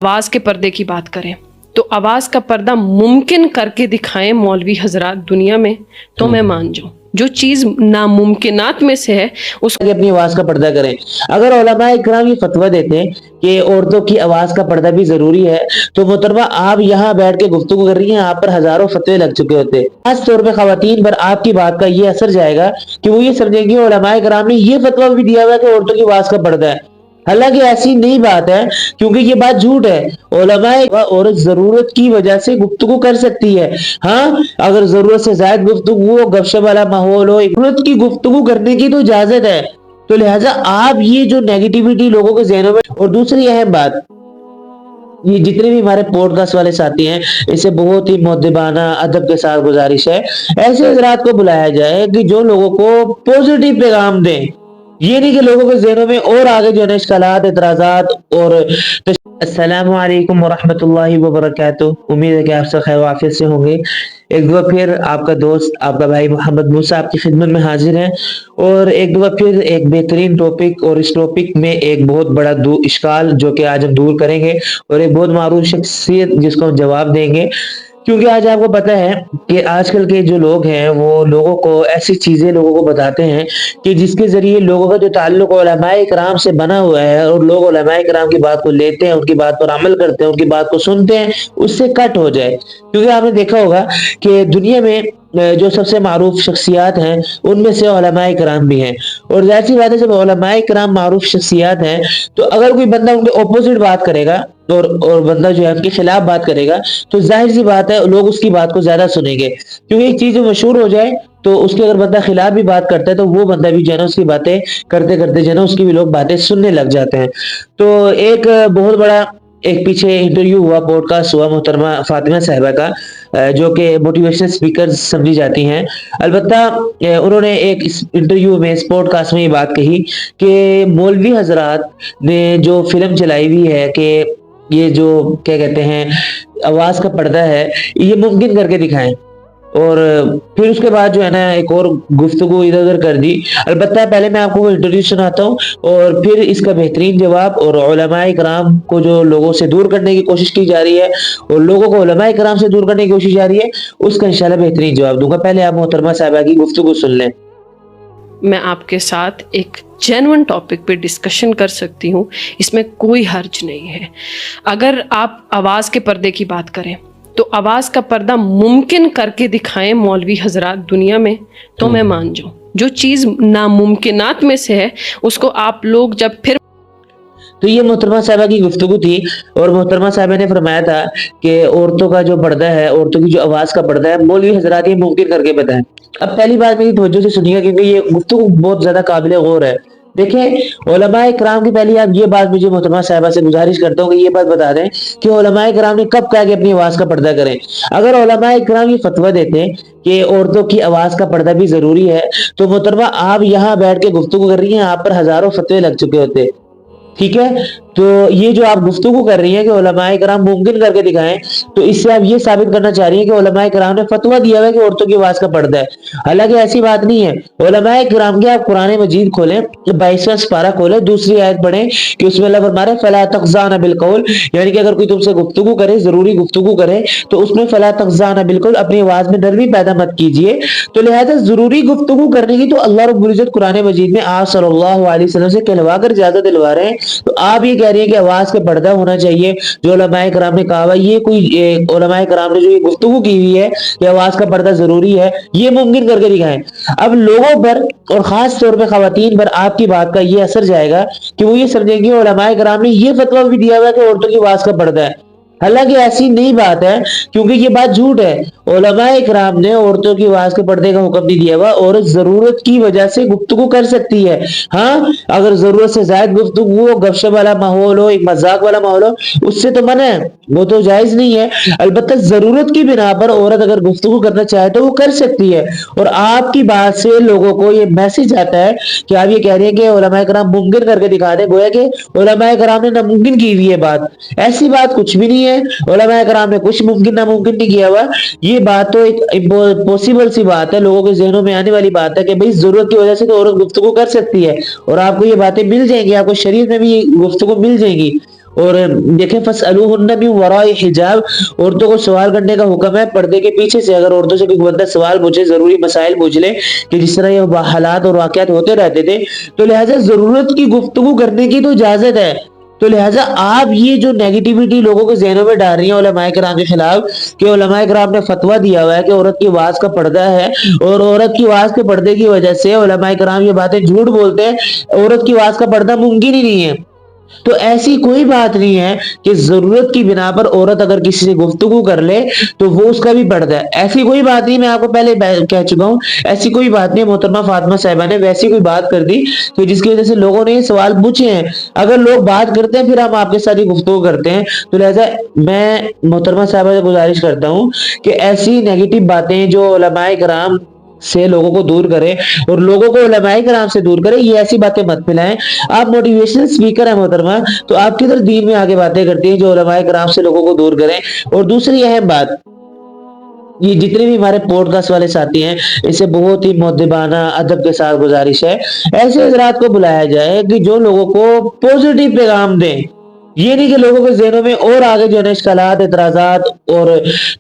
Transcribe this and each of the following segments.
आवाज़ के पर्दे की बात करें तो आवाज़ का पर्दा मुमकिन करके दिखाएं मौलवी हजरात दुनिया में, तो मैं मान जाऊं। जो चीज़ नामुमकिनात में से है उसको अपनी आवाज का पर्दा करें। अगर उलमा इकराम ये फतवा देते हैं कि औरतों की आवाज का पर्दा भी जरूरी है, तो मोहतरमा आप यहाँ बैठ के गुफ्तगू कर रही हैं, आप पर हजारों फतवे लग चुके होते। खास तौर पे खवातीन पर आपकी बात का ये असर जाएगा कि वो ये समझेंगे उलमा इकराम ने ये फतवा भी दिया हुआ है कि औरतों की आवाज का पर्दा है। हालांकि ऐसी नहीं बात है, क्योंकि ये बात झूठ है। उलमाए औरत जरूरत की वजह से गुफ्तगू कर सकती है। हाँ, अगर जरूरत से ज्यादा गुफ्तगू हो, गपशप वाला माहौल हो, जरूरत की गुफ्तगू करने की तो इजाजत है। तो लिहाजा आप ये जो नेगेटिविटी लोगों के जहनों में, और दूसरी अहम बात, ये जितने भी हमारे पॉडकास्ट वाले साथी हैं, इसे बहुत ही मुद्दबाना अदब के साथ गुजारिश है, ऐसे हजरात को बुलाया जाए कि जो लोगों को पॉजिटिव पैगाम दें। ये नहीं कि लोगों के ज़हनों में और आगे जो है इश्कालात, एतराज़ात और अस्सलामु अलैकुम वरहमतुल्लाहि वबरकातुहू। उम्मीद है कि आप सब खैर वाफियत से होंगे। एक दफा फिर आपका दोस्त, आपका भाई मोहम्मद मूसा आपकी खिदमत में हाजिर है, और एक दफा फिर एक बेहतरीन टॉपिक, और इस टॉपिक में एक बहुत बड़ा इश्काल जो कि आज हम दूर करेंगे, और एक बहुत मारूफ शख्सियत जिसको हम जवाब देंगे। क्योंकि आज आपको पता है कि आजकल के जो लोग हैं वो लोगों को ऐसी चीजें लोगों को बताते हैं कि जिसके जरिए लोगों का जो ताल्लुक उलमाए इकराम से बना हुआ है, और लोग उलमाए इकराम की बात को लेते हैं, उनकी बात पर अमल करते हैं, उनकी बात को सुनते हैं, उससे कट हो जाए। क्योंकि आपने देखा होगा कि दुनिया में जो सबसे मारूफ शख्सियात हैं उनमें से उलमाए इकराम भी हैं, और जाहिर सी बात है जब उलमाए इकराम मारूफ शख्सियात हैं तो अगर कोई बंदा उनके ऑपोजिट बात करेगा और बंदा जो है उनके खिलाफ बात करेगा, तो जाहिर सी बात है लोग उसकी बात को ज्यादा सुनेंगे। क्योंकि एक चीज जो मशहूर हो जाए तो उसके अगर बंदा खिलाफ भी बात करता है तो वो बंदा भी जो है ना उसकी बातें करते करते जो है ना उसकी भी लोग बातें सुनने लग जाते हैं। तो एक बहुत बड़ा एक पीछे इंटरव्यू हुआ, पॉडकास्ट हुआ मोहतरमा फातिमा साहिबा का, जो कि मोटिवेशनल स्पीकर समझी जाती हैं। अलबत्ता उन्होंने एक इस इंटरव्यू में, इस पॉडकास्ट में ये बात कही कि मौलवी हजरात ने जो फिल्म चलाई हुई है कि ये जो क्या कहते हैं आवाज का पर्दा है, ये मुमकिन करके दिखाएं, और फिर उसके बाद जो है ना एक और गुफ्तगू इधर उधर कर दी। अलबत्ता पहले मैं आपको इंट्रोड्यूस सुनाता हूँ और फिर इसका बेहतरीन जवाब, और उलमाए इकराम को जो लोगों से दूर करने की कोशिश की जा रही है और लोगों को उलमाए इकराम से दूर करने की कोशिश जा रही है, उसका इंशाल्लाह बेहतरीन जवाब दूंगा। पहले आप मोहतरमा साहिबा की गुफ्तगू सुन लें। मैं आपके साथ एक जेन्युइन टॉपिक पे डिस्कशन कर सकती हूँ, इसमें कोई हर्ज नहीं है। अगर आप आवाज़ के पर्दे की बात करें तो आवाज़ का पर्दा मुमकिन करके दिखाएं मौलवी हजरात दुनिया में, तो मैं मान जाऊं। जो चीज़ नामुमकिनात में से है उसको आप लोग जब फिर, तो ये मोहतरमा साहिबा की गुफ्तगू थी, और मोहतरमा साहिबा ने फरमाया था कि औरतों का जो पर्दा है, औरतों की जो आवाज का पर्दा है, मौलवी हजरात ये मुमकिन करके बताएं। अब पहली बात मेरी तवज्जो से सुनिएगा क्योंकि ये गुफ्तगू बहुत ज्यादा काबिल गौर है। देखें, उलमाए इकराम की पहली आप ये बात मुझे मोहतरमा साहिबा से गुजारिश करता हूँ कि ये बात बता दें कि उलमाए इकराम ने कब कहा कि अपनी आवाज का पर्दा करें। अगर उलमाए इकराम ये फतवा देते हैं कि औरतों की आवाज का पर्दा भी जरूरी है, तो मोहतरमा आप यहाँ बैठ के गुफ्तगू कर रही हैं, आप पर हजारों फतवे लग चुके होते। ठीक है, तो ये जो आप गुफ्तगू कर रही हैं कि उलमाए किराम मुमकिन करके दिखाएं, तो इससे आप ये साबित करना चाह रही हैं कि उलमाए किराम ने फतवा दिया है कि औरतों की आवाज का पर्दा है। हालांकि ऐसी बात नहीं है। उलमाए किराम के आप कुरान मजीद खोलें, 22वां पारा खोलें, दूसरी आयत पढ़ें कि उसमें अल्लाह फरमा रहा है फला तखज़ाना बिलकौल, यानी कि अगर कोई तुमसे गुफ्तगू करे, जरूरी गुफ्तगू करे, तो उसमें फला तखज़ाना बिलकौल, अपनी आवाज में नरमी पैदा मत कीजिए। तो लिहाजा जरूरी गुफ्तगू करने की तो अल्लाह रब्बुल इज्जत कुरान मजीद में आप सल्लल्लाहु अलैहि वसल्लम से कहलवा कर इजाजत दिलवा रहे हैं। तो आप ये कह रही है कि आवाज का पर्दा होना चाहिए, जो उलमाए किराम ने कहा, ये कोई उलमाए किराम ने जो ये गुफ्तगू की हुई है कि आवाज का पर्दा जरूरी है, ये मुमकिन करके दिखाएं। अब लोगों पर और खास तौर पे खवातीन पर आपकी बात का ये असर जाएगा कि वो ये समझेंगे उलमाए किराम ने ये फतवा भी दिया हुआ है कि औरतों की आवाज का पर्दा है। हालांकि ऐसी नहीं बात है, क्योंकि ये बात झूठ है। उलमाए इकराम ने औरतों की आवाज के पर्दे का हुक्म नहीं दिया हुआ, औरत जरूरत की वजह से गुफ्तगू कर सकती है। हाँ, अगर जरूरत से ज्यादा गुफ्तगू हो, गपशप वाला माहौल हो, एक मजाक वाला माहौल हो, उससे तो मना है, वो तो जायज नहीं है। अलबत्ता जरूरत की बिना पर औरत अगर गुफ्तगू करना चाहे तो वो कर सकती है। और आपकी बात से लोगों को ये मैसेज आता है कि आप ये कह रहे हैं कि उलमाए किराम मुमकिन करके दिखा दे, गोया कि उलमाए किराम ने नामुमकिन की हुई है बात। ऐसी बात कुछ भी नहीं है। उलमाए किराम ने कुछ मुमकिन नामुमकिन नहीं किया हुआ। ये बात तो एक पॉसिबल सी बात है, लोगों के जहनों में आने वाली बात है कि भाई जरूरत की वजह से तो औरत गुफ्तगू कर सकती है, और आपको ये बातें मिल जाएंगी, आपको शरीयत में भी ये गुफ्तगू मिल जाएंगी। اور دیکھیں فَاسْأَلُوهُنَّ مِنْ وَرَاءِ حجاب، عورتوں کو سوال کرنے کا حکم ہے پردے کے پیچھے سے. اگر عورتوں سے کوئی بندہ سوال پوچھے، ضروری مسائل پوچھ لے کہ جس طرح یہ حالات اور واقعات ہوتے رہتے تھے، تو لہٰذا ضرورت کی گفتگو کرنے کی تو اجازت ہے. تو لہٰذا آپ یہ جو نیگیٹیوٹی لوگوں کے ذہنوں میں ڈال رہی ہیں علماء کرام کے خلاف کہ علماء کرام نے فتویٰ دیا ہوا ہے کہ عورت کی آواز کا پردہ ہے اور عورت کی آواز کے پردے کی وجہ سے علماء کرام یہ باتیں جھوٹ بولتے ہیں، عورت کی آواز کا پردہ ممکن ہی نہیں ہے. تو ایسی کوئی بات نہیں ہے کہ ضرورت کی بنا پر عورت اگر کسی سے گفتگو کر لے تو وہ اس کا بھی پردہ ہے. ایسی کوئی بات نہیں، میں آپ کو پہلے کہہ چکا ہوں، ایسی کوئی بات نہیں. محترمہ فاطمہ صاحبہ نے ویسی کوئی بات کر دی کہ جس کی وجہ سے لوگوں نے یہ سوال پوچھے ہیں. اگر لوگ بات کرتے ہیں پھر ہم آپ کے ساتھ یہ گفتگو کرتے ہیں. تو لہٰذا میں محترمہ صاحبہ سے گزارش کرتا ہوں کہ ایسی نیگیٹو باتیں جو علماء کرام سے لوگوں کو دور کرے اور لوگوں کو علماء کرام سے دور کرے، یہ ایسی باتیں مت پھیلائیں. آپ موٹیویشنل اسپیکر ہیں محترمہ، تو آپ کدھر دین میں آگے باتیں کرتی ہیں جو علماء کرام سے لوگوں کو دور کریں. اور دوسری اہم بات، یہ جتنے بھی ہمارے پوڈ کاسٹ والے ساتھی ہیں، اسے بہت ہی مؤدبانہ ادب کے ساتھ گزارش ہے ایسے حضرات کو بلایا جائے کہ جو لوگوں کو پوزیٹو پیغام دیں. یہ نہیں کہ لوگوں کے ذہنوں میں اور آگے جو ہے نا اشکالات، اعتراضات اور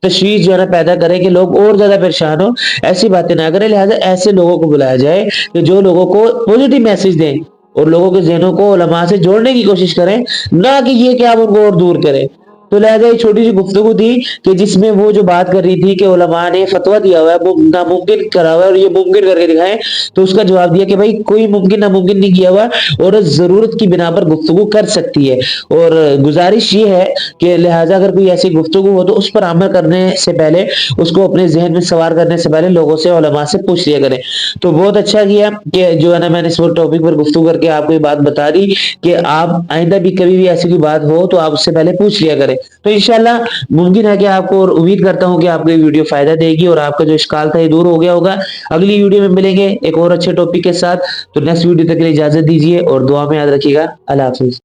تشویش جو ہے نا پیدا کرے کہ لوگ اور زیادہ پریشان ہوں. ایسی باتیں نہ کریں. لہٰذا ایسے لوگوں کو بلایا جائے کہ جو لوگوں کو پوزیٹو میسج دیں اور لوگوں کے ذہنوں کو علماء سے جوڑنے کی کوشش کریں، نہ کہ یہ کہ آپ ان کو اور دور کریں. تو لہٰذا یہ چھوٹی سی گفتگو تھی کہ جس میں وہ جو بات کر رہی تھی کہ علماء نے فتویٰ دیا ہوا ہے، وہ ناممکن کرا ہوا ہے اور یہ ممکن کر کے دکھائیں، تو اس کا جواب دیا کہ بھائی کوئی ممکن ناممکن نہیں کیا ہوا، عورت ضرورت کی بنا پر گفتگو کر سکتی ہے. اور گزارش یہ ہے کہ لہٰذا اگر کوئی ایسی گفتگو ہو تو اس پر عمل کرنے سے پہلے، اس کو اپنے ذہن میں سوار کرنے سے پہلے لوگوں سے، علماء سے پوچھ لیا کریں. تو بہت اچھا کیا کہ جو ہے نا میں نے اس ٹاپک پر گفتگو کر کے آپ کو یہ بات بتا دی کہ آپ آئندہ بھی کبھی بھی ایسی کوئی بات ہو تو آپ اس سے پہلے پوچھ لیا کریں. تو انشاءاللہ ممکن ہے کہ آپ کو، اور امید کرتا ہوں کہ آپ کو یہ ویڈیو فائدہ دے گی اور آپ کا جو اشکال تھا یہ دور ہو گیا ہوگا. اگلی ویڈیو میں ملیں گے ایک اور اچھے ٹاپک کے ساتھ. تو نیکسٹ ویڈیو تک کے لیے اجازت دیجیے اور دعا میں یاد رکھیے گا. اللہ حافظ.